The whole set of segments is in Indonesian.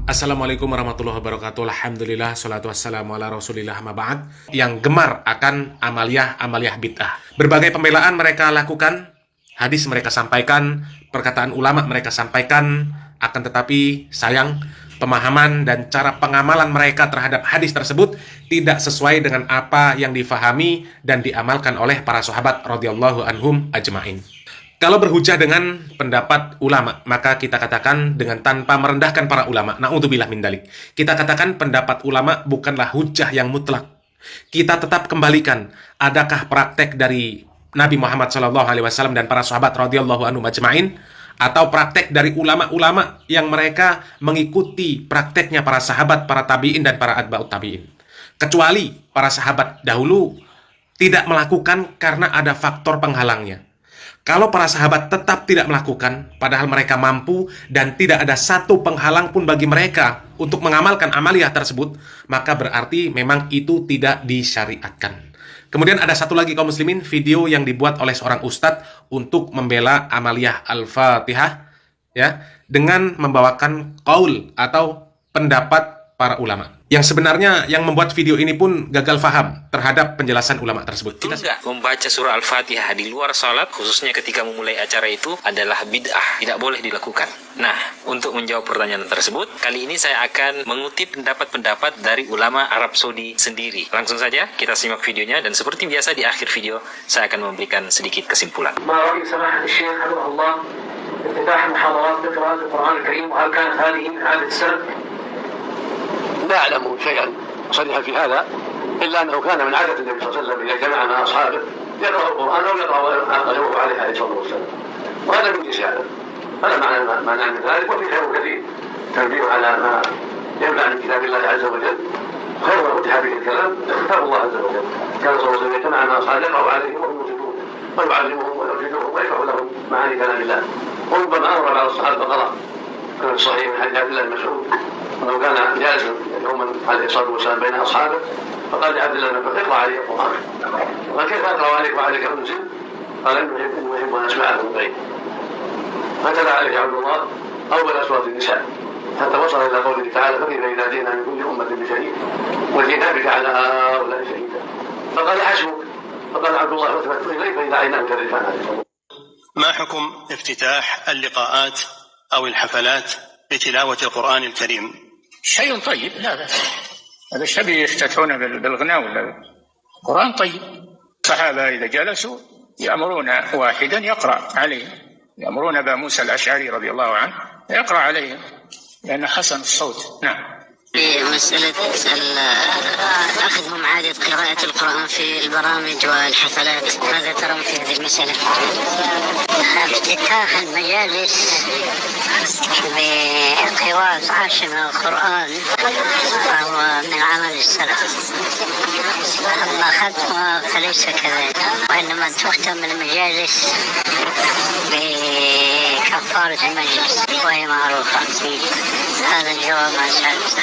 Assalamualaikum warahmatullahi wabarakatuh. Alhamdulillah, salatu wassalamu ala rasulillah ma'ba'ad. Yang gemar akan amaliyah bid'ah. Berbagai pembelaan mereka lakukan, hadis mereka sampaikan, perkataan ulama mereka sampaikan, akan tetapi sayang, pemahaman dan cara pengamalan mereka terhadap hadis tersebut tidak sesuai dengan apa yang difahami dan diamalkan oleh para sahabat radhiyallahu anhum ajma'in. Kalau berhujah dengan pendapat ulama, maka kita katakan dengan tanpa merendahkan para ulama. Na'udzubillah min dzalik. Kita katakan pendapat ulama bukanlah hujah yang mutlak. Kita tetap kembalikan, adakah praktek dari Nabi Muhammad SAW dan para sahabat radhiyallahu anhum ajma'in, atau praktek dari ulama-ulama yang mereka mengikuti prakteknya para sahabat, para tabi'in dan para atba'ut tabi'in. Kecuali para sahabat dahulu tidak melakukan karena ada faktor penghalangnya. Kalau para sahabat tetap tidak melakukan, padahal mereka mampu dan tidak ada satu penghalang pun bagi mereka untuk mengamalkan amaliyah tersebut, maka berarti memang itu tidak disyariatkan. Kemudian ada satu lagi kaum muslimin, video yang dibuat oleh seorang ustadz untuk membela amaliyah Al-Fatihah, ya, dengan membawakan qaul atau pendapat para ulama. Yang sebenarnya yang membuat video ini pun gagal faham terhadap penjelasan ulama tersebut. Kita enggak membaca surah Al-Fatihah di luar salat, khususnya ketika memulai acara itu adalah bid'ah, tidak boleh dilakukan. Nah, untuk menjawab pertanyaan tersebut, kali ini saya akan mengutip pendapat-pendapat dari ulama Arab Saudi sendiri. Langsung saja kita simak videonya, dan seperti biasa di akhir video saya akan memberikan sedikit kesimpulan. لا أعلم شيئا صريحا في هذا إلا أنه كان من عادة النبي صلى الله عليه وسلم إذا جمع مع أصحابه يقرأ القرآن أو يقرأ غيره عليه الصلاة والسلام، وهذا من جنس هذا معنى من ذلك. وفي خير كثير تنبيه على ما ينفع من كتاب الله عز وجل، خير ما فتح به الكلام كتاب الله عز وجل. كان صلى الله عليه وسلم يجمع مع أصحابه يقرأ عليهم وهم ينصتون ويعلمهم ويرشدهم ويشرح لهم معاني كلام الله. وربما أمر بعض الصحابة فقرأ كما في الصحيح من حديث عبد الله بن مسعود أنه كان جالسا يوما عليه الصلاة والسلام بين أصحابه، فقال لعبد الله بن مسعود اقرأ علي القرآن. قال كيف أقرأ عليك وعليك أنزل؟ قال إنه يحب أن أسمعه من بعيد. فتلا عليه عبد الله أول أصوات النساء حتى وصل إلى قوله تعالى فكيف إذا جئنا من كل أمة بشهيد وجئنا بك على هؤلاء شهيدا. فقال حسبك. فقال عبد الله فتبت إليه فإذا عيناه تذرفان. ما حكم افتتاح اللقاءات أو الحفلات بتلاوة القرآن الكريم؟ شيء طيب، لا بأس. هذا الشبه يفتتحون بالغناء ولا القرآن طيب. الصحابة إذا جلسوا يأمرون واحدا يقرأ عليه، يأمرون أبا موسى الأشعري رضي الله عنه يقرأ عليه لأنه حسن الصوت. نعم. مسألة أخذهم عادة قراءة القرآن في البرامج والحفلات، ماذا ترون في هذه المسألة؟ افتتاح المجالس بقراءة عشر من القرآن وهو من عمل السلف، أما ختمها فليس كذلك، وإنما تختم المجالس بكفارة المجلس وهي معروفة. هذا الجواب ما سألت.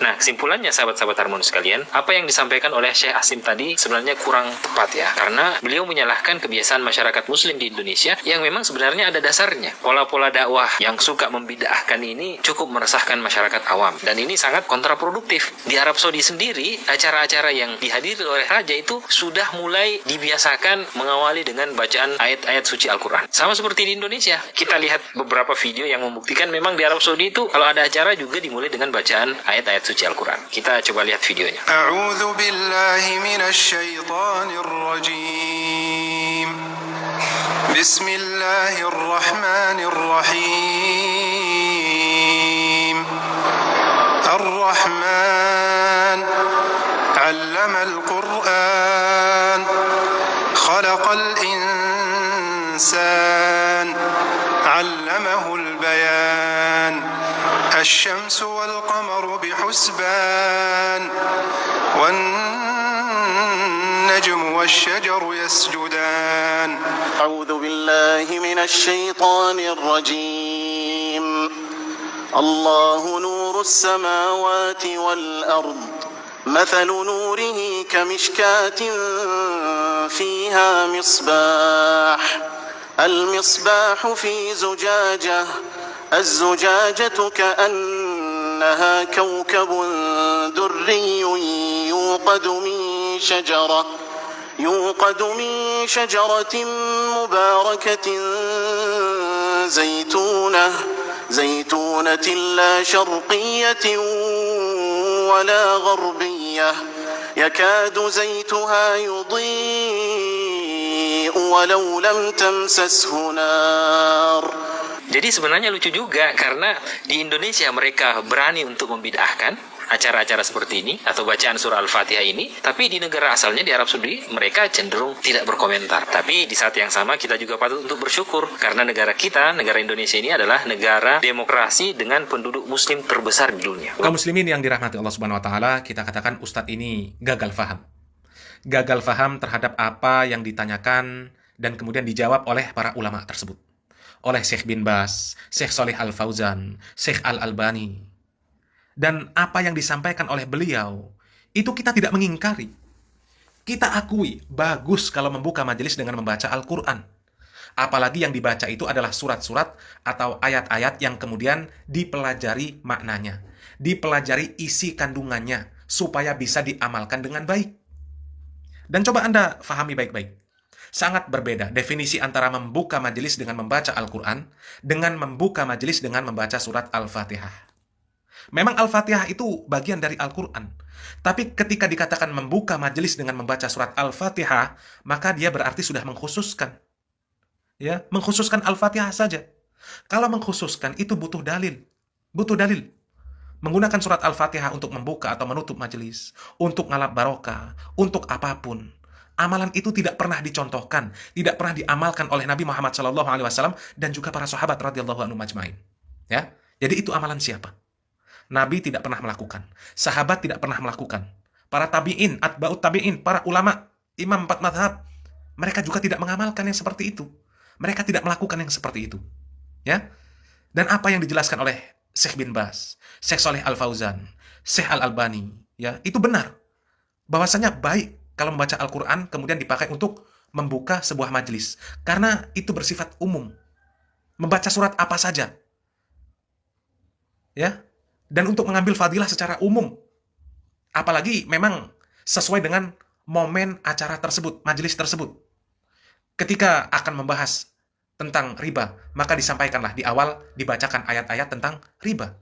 Nah, kesimpulannya sahabat-sahabat Harmoni sekalian, apa yang disampaikan oleh Syekh Asim tadi sebenarnya kurang tepat ya, karena beliau menyalahkan kebiasaan masyarakat muslim di Indonesia yang memang sebenarnya ada dasarnya. Pola-pola dakwah yang suka membid'ahkan ini cukup meresahkan masyarakat awam, dan ini sangat kontraproduktif. Di Arab Saudi sendiri, acara-acara yang dihadiri oleh raja itu sudah mulai dibiasakan mengawali dengan bacaan ayat-ayat suci Al-Quran. Sama seperti di Indonesia, kita lihat beberapa video yang membuktikan memang di Arab Saudi itu kalau ada acara juga dimulai dengan bacaan ayat-ayat suci Al-Quran. Kita coba lihat videonya. A'udzu billahi minasy syaithanir rajim. Bismillahirrahmanirrahim. Ar-Rahman 'allamal Qur'an khalaqal insan 'allamahul bayan. الشمس والقمر بحسبان والنجم والشجر يسجدان. أعوذ بالله من الشيطان الرجيم. الله نور السماوات والأرض مثل نوره كمشكاة فيها مصباح. المصباح في زجاجة الزجاجة كأنها كوكب دري يوقد من شجرة مباركة زيتونة لا شرقية ولا غربية يكاد زيتها يضيء ولو لم تمسسه نار. Jadi sebenarnya lucu juga karena di Indonesia mereka berani untuk membid'ahkan acara-acara seperti ini atau bacaan surah Al-Fatihah ini, tapi di negara asalnya di Arab Saudi mereka cenderung tidak berkomentar. Tapi di saat yang sama kita juga patut untuk bersyukur karena negara kita, negara Indonesia ini adalah negara demokrasi dengan penduduk muslim terbesar di dunia. Kaum muslimin yang dirahmati Allah Subhanahu wa taala, kita katakan ustadz ini gagal faham. Gagal faham terhadap apa yang ditanyakan dan kemudian dijawab oleh para ulama tersebut. Oleh Syekh bin Baz, Syekh Shalih Al Fauzan, Syekh Al Albani. Dan apa yang disampaikan oleh beliau, itu kita tidak mengingkari. Kita akui, bagus kalau membuka majelis dengan membaca Al-Quran. Apalagi yang dibaca itu adalah surat-surat atau ayat-ayat yang kemudian dipelajari maknanya. Dipelajari isi kandungannya, supaya bisa diamalkan dengan baik. Dan coba Anda fahami baik-baik. Sangat berbeda definisi antara membuka majelis dengan membaca Al-Quran dengan membuka majelis dengan membaca surat Al-Fatihah. Memang Al-Fatihah itu bagian dari Al-Quran. Tapi ketika dikatakan membuka majelis dengan membaca surat Al-Fatihah, maka dia berarti sudah mengkhususkan. Ya, mengkhususkan Al-Fatihah saja. Kalau mengkhususkan itu butuh dalil. Butuh dalil. Menggunakan surat Al-Fatihah untuk membuka atau menutup majelis, untuk ngalap barokah, untuk apapun. Amalan itu tidak pernah dicontohkan, tidak pernah diamalkan oleh Nabi Muhammad SAW dan juga para sahabat radhiyallahu anhum majma'in. Ya, jadi itu amalan siapa? Nabi tidak pernah melakukan, sahabat tidak pernah melakukan, para tabi'in, atba'ut tabi'in, para ulama, imam 4 mazhab, mereka juga tidak mengamalkan yang seperti itu. Mereka tidak melakukan yang seperti itu. Ya, dan apa yang dijelaskan oleh Syekh bin Baz, Syekh Shalih Al Fauzan, Syekh Al Albani, ya itu benar. Bahwasanya baik kalau membaca Al-Quran kemudian dipakai untuk membuka sebuah majelis. Karena itu bersifat umum. Membaca surat apa saja. Ya. Dan untuk mengambil fadilah secara umum. Apalagi memang sesuai dengan momen acara tersebut, majelis tersebut. Ketika akan membahas tentang riba, maka disampaikanlah di awal dibacakan ayat-ayat tentang riba.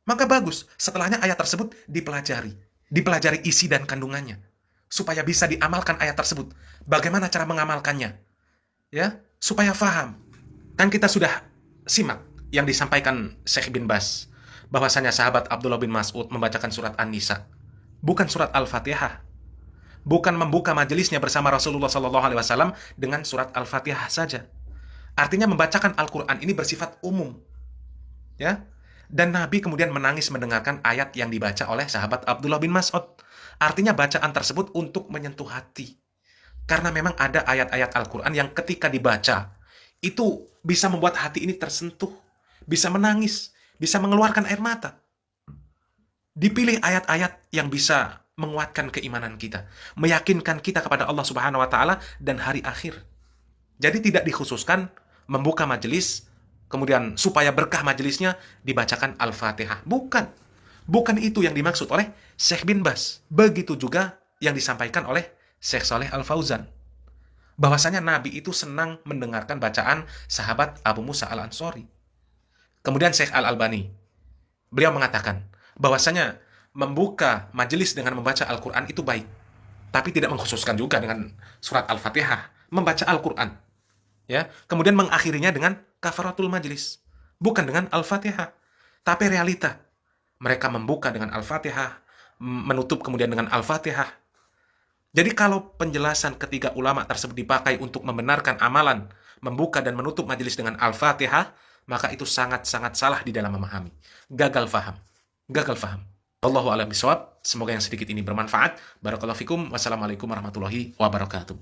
Maka bagus, setelahnya ayat tersebut dipelajari. Dipelajari isi dan kandungannya. Supaya bisa diamalkan ayat tersebut. Bagaimana cara mengamalkannya? Ya, supaya faham. Kan kita sudah simak yang disampaikan Syekh bin Baz, bahwasanya sahabat Abdullah bin Mas'ud membacakan surat An-Nisa, bukan surat Al-Fatihah. Bukan membuka majelisnya bersama Rasulullah SAW dengan surat Al-Fatihah saja. Artinya membacakan Al-Quran ini bersifat umum. Ya, dan Nabi kemudian menangis mendengarkan ayat yang dibaca oleh sahabat Abdullah bin Mas'ud. Artinya bacaan tersebut untuk menyentuh hati. Karena memang ada ayat-ayat Al-Quran yang ketika dibaca, itu bisa membuat hati ini tersentuh. Bisa menangis, bisa mengeluarkan air mata. Dipilih ayat-ayat yang bisa menguatkan keimanan kita. Meyakinkan kita kepada Allah Subhanahu wa Ta'ala dan hari akhir. Jadi tidak dikhususkan membuka majelis, kemudian supaya berkah majelisnya dibacakan Al-Fatihah. Bukan. Bukan itu yang dimaksud oleh Syekh bin Baz. Begitu juga yang disampaikan oleh Syekh Shalih Al Fauzan. Bahwasanya Nabi itu senang mendengarkan bacaan sahabat Abu Musa Al-Ansari. Kemudian Syekh Al Albani, beliau mengatakan bahwasanya membuka majelis dengan membaca Al-Quran itu baik. Tapi tidak mengkhususkan juga dengan surat Al-Fatihah. Membaca Al-Quran. Ya, kemudian mengakhirinya dengan kafaratul majelis. Bukan dengan Al-Fatihah. Tapi realita. Mereka membuka dengan Al-Fatihah, menutup kemudian dengan Al-Fatihah. Jadi kalau penjelasan ketiga ulama tersebut dipakai untuk membenarkan amalan, membuka dan menutup majelis dengan Al-Fatihah, maka itu sangat-sangat salah di dalam memahami. Gagal faham. Gagal faham. Wallahu a'lam bishawab. Semoga yang sedikit ini bermanfaat. Barakallahu fikum. Wassalamualaikum warahmatullahi wabarakatuh.